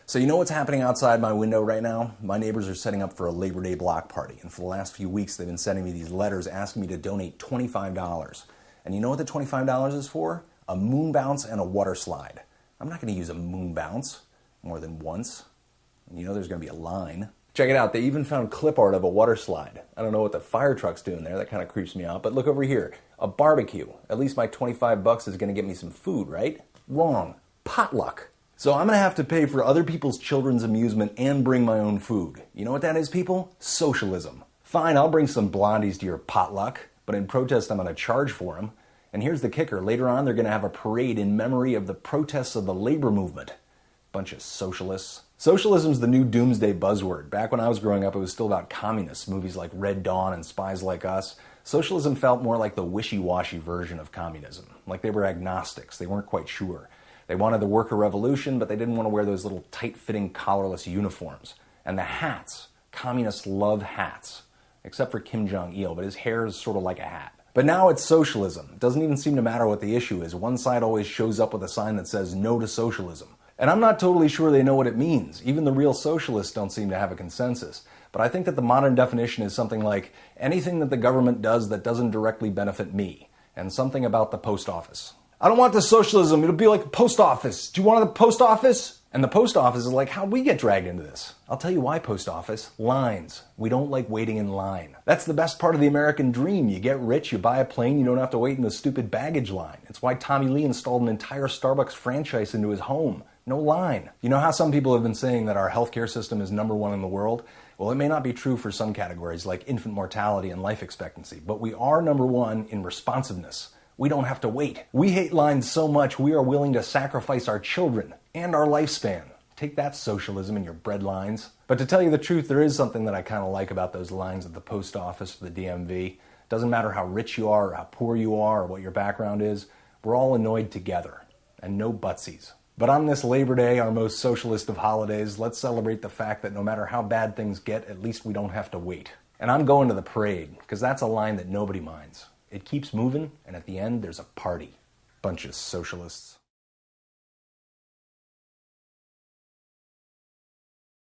So you know what's happening outside my window right now? My neighbors are setting up for a Labor Day block party, and for the last few weeks they've been sending me these letters asking me to donate $25. And you know what the $25 is for? A moon bounce and a water slide. I'm not going to use a moon bounce more than once. And you know there's going to be a line. Check it out, they even found clip art of a water slide. I don't know what the fire truck's doing there, that kind of creeps me out, but look over here, a barbecue. At least my 25 bucks is going to get me some food, right? Wrong. Potluck. So I'm going to have to pay for other people's children's amusement and bring my own food. You know what that is, people? Socialism. Fine, I'll bring some blondies to your potluck, but in protest I'm going to charge for them. And here's the kicker, later on they're going to have a parade in memory of the protests of the labor movement. Bunch of socialists. Socialism's the new doomsday buzzword. Back when I was growing up, it was still about communists, movies like Red Dawn and Spies Like Us. Socialism felt more like the wishy-washy version of communism. Like they were agnostics, they weren't quite sure. They wanted the worker revolution, but they didn't want to wear those little tight-fitting collarless uniforms. And the hats. Communists love hats. Except for Kim Jong-il, but his hair is sort of like a hat. But now it's socialism. It doesn't even seem to matter what the issue is. One side always shows up with a sign that says no to socialism. And I'm not totally sure they know what it means. Even the real socialists don't seem to have a consensus. But I think that the modern definition is something like anything that the government does that doesn't directly benefit me. And something about the post office. I don't want the socialism, it'll be like the post office. Do you want the post office? And the post office is like, how'd we get dragged into this? I'll tell you why, post office. Lines. We don't like waiting in line. That's the best part of the American dream. You get rich, you buy a plane, you don't have to wait in the stupid baggage line. It's why Tommy Lee installed an entire Starbucks franchise into his home. No line. You know how some people have been saying that our healthcare system is #1 in the world? Well, it may not be true for some categories like infant mortality and life expectancy, but we are #1 in responsiveness. We don't have to wait. We hate lines so much we are willing to sacrifice our children and our lifespan. Take that, socialism, and your bread lines. But to tell you the truth, there is something that I kind of like about those lines at the post office or the DMV. Doesn't matter how rich you are or how poor you are or what your background is, we're all annoyed together. And no butsies. But on this Labor Day, our most socialist of holidays, let's celebrate the fact that no matter how bad things get, at least we don't have to wait. And I'm going to the parade, because that's a line that nobody minds. It keeps moving, and at the end, there's a party. Bunch of socialists.